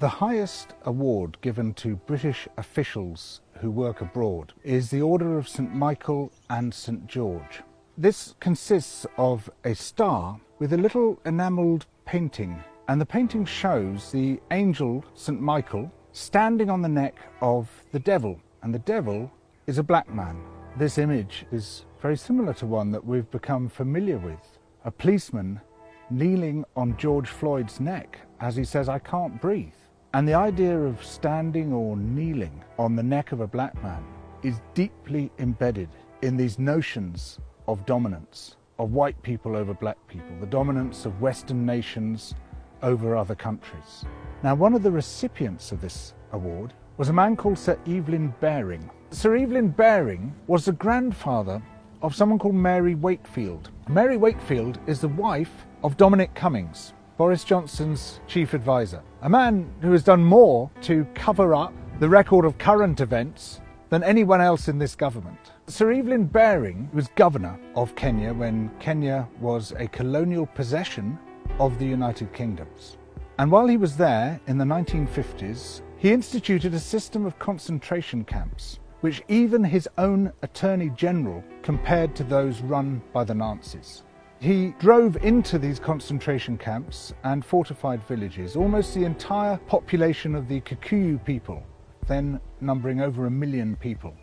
The highest award given to British officials who work abroad is the Order of St. Michael and St. George. This consists of a star with a little enamelled painting, and the painting shows the angel St. Michael standing on the neck of the devil, and the devil is a black man. This image is very similar to one that we've become familiar with. A policeman kneeling on George Floyd's neck as he says, "I can't breathe." And the idea of standing or kneeling on the neck of a black man is deeply embedded in these notions of dominance, of white people over black people, the dominance of Western nations over other countries. Now, one of the recipients of this award was a man called Sir Evelyn Baring. Sir Evelyn Baring was the grandfather of someone called Mary Wakefield. Mary Wakefield is the wife of Dominic Cummings, Boris Johnson's chief advisor, a man who has done more to cover up the record of current events than anyone else in this government. Sir Evelyn Baring was governor of Kenya when Kenya was a colonial possession of the United Kingdoms. And while he was there in the 1950s, he instituted a system of concentration camps, which even his own Attorney General compared to those run by the Nazis. He drove into these concentration camps and fortified villages. Almost the entire population of the Kikuyu people, then numbering over 1 million people.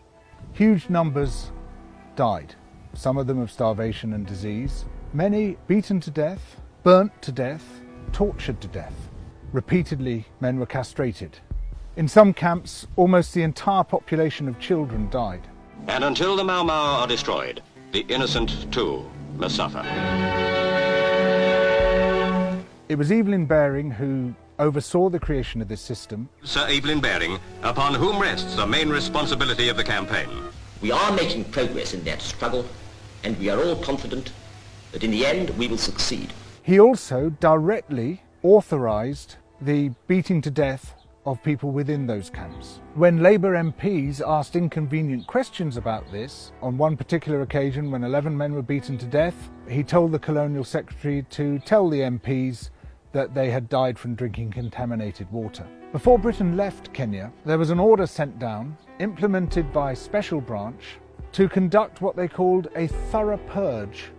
Huge numbers died, some of them of starvation and disease. Many beaten to death, burnt to death, tortured to death. Repeatedly, men were castrated. In some camps, almost the entire population of children died. And until the Mau Mau are destroyed, the innocent too must suffer. It was Evelyn Baring who oversaw the creation of this system. Sir Evelyn Baring, upon whom rests the main responsibility of the campaign. We are making progress in that struggle, and we are all confident that in the end we will succeed. He also directly authorised the beating to death of people within those camps. When Labour MPs asked inconvenient questions about this, on one particular occasion when 11 men were beaten to death, he told the Colonial Secretary to tell the MPs that they had died from drinking contaminated water. Before Britain left Kenya, there was an order sent down, implemented by Special Branch, to conduct what they called a thorough purge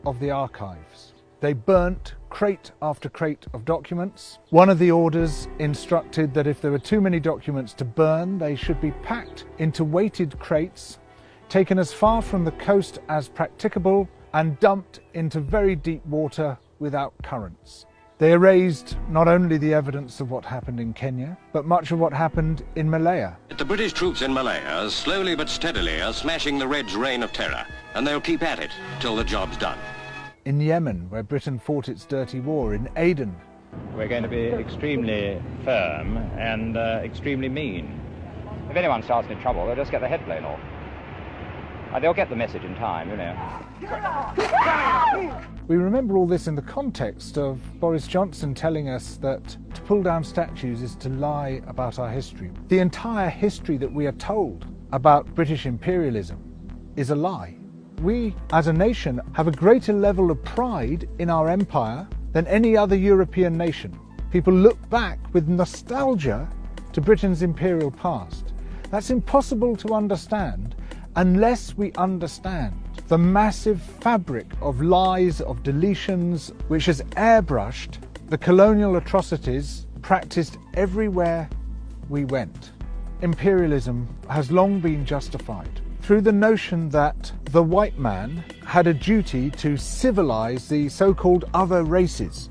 of the archives. They burnt crate after crate of documents. One of the orders instructed that if there were too many documents to burn, they should be packed into weighted crates, taken as far from the coast as practicable, and dumped into very deep water without currents. They erased not only the evidence of what happened in Kenya, but much of what happened in Malaya. The British troops in Malaya, slowly but steadily, are smashing the Reds' reign of terror, and they'll keep at it till the job's done. In Yemen, where Britain fought its dirty war, in Aden. We're going to be extremely firm and extremely mean. If anyone starts any trouble, they'll just get the head blown off. They'll get the message in time, you know. We remember all this in the context of Boris Johnson telling us that to pull down statues is to lie about our history. The entire history that we are told about British imperialism is a lie. We, as a nation, have a greater level of pride in our empire than any other European nation. People look back with nostalgia to Britain's imperial past. That's impossible to understand unless we understand the massive fabric of lies, of deletions, which has airbrushed the colonial atrocities practiced everywhere we went. Imperialism has long been justified through the notion that the white man had a duty to civilize the so-called other races.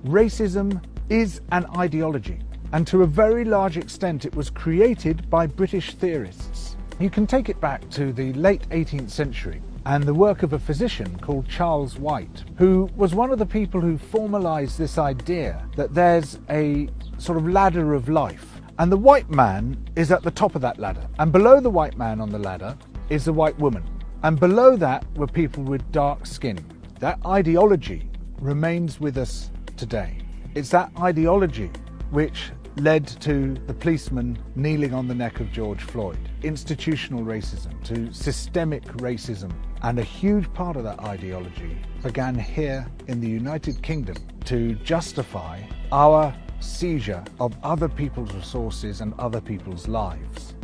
Racism is an ideology, and to a very large extent it was created by British theorists. You can take it back to the late 18th century and the work of a physician called Charles White, who was one of the people who formalized this idea that there's a sort of ladder of life, and the white man is at the top of that ladder, and below the white man on the ladder is the white woman, and below that were people with dark skin. That ideology remains with us today. It's that ideology which led to the policeman kneeling on the neck of George Floyd, institutional racism, to systemic racism, and a huge part of that ideology began here in the United Kingdom to justify our seizure of other people's resources and other people's lives.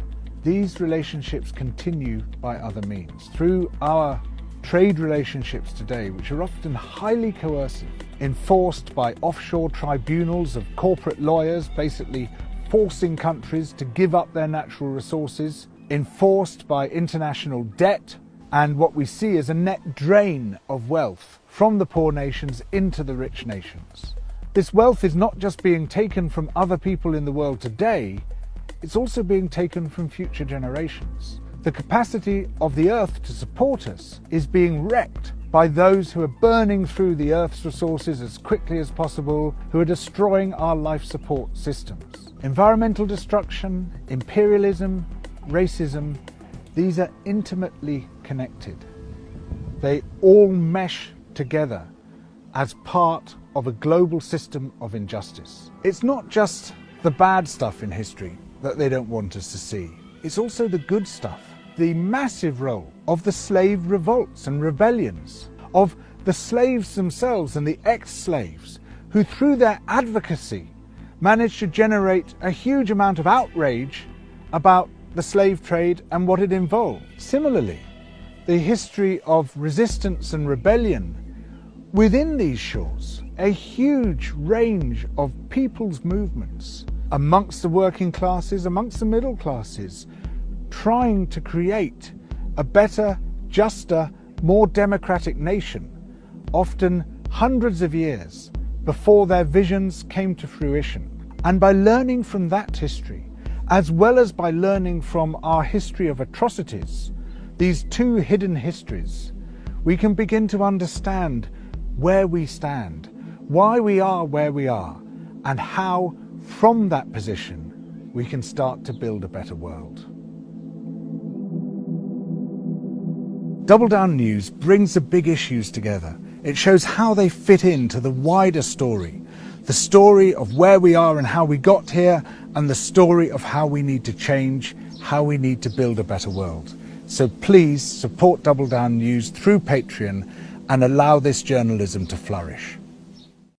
These relationships continue by other means, through our trade relationships today, which are often highly coercive, enforced by offshore tribunals of corporate lawyers, basically forcing countries to give up their natural resources, enforced by international debt, and what we see is a net drain of wealth from the poor nations into the rich nations. This wealth is not just being taken from other people in the world today, it's also being taken from future generations. The capacity of the earth to support us is being wrecked by those who are burning through the earth's resources as quickly as possible, who are destroying our life support systems. Environmental destruction, imperialism, racism, these are intimately connected. They all mesh together as part of a global system of injustice. It's not just the bad stuff in history that they don't want us to see. It's also the good stuff. The massive role of the slave revolts and rebellions, of the slaves themselves and the ex-slaves, who through their advocacy managed to generate a huge amount of outrage about the slave trade and what it involved. Similarly, the history of resistance and rebellion within these shores, a huge range of people's movements amongst the working classes, amongst the middle classes, trying to create a better, juster, more democratic nation, often hundreds of years before their visions came to fruition. And by learning from that history, as well as by learning from our history of atrocities, these two hidden histories, we can begin to understand where we stand, why we are where we are, and how, from that position, we can start to build a better world. Double Down News brings the big issues together. It shows how they fit into the wider story, the story of where we are and how we got here, and the story of how we need to change, how we need to build a better world. So please support Double Down News through Patreon and allow this journalism to flourish.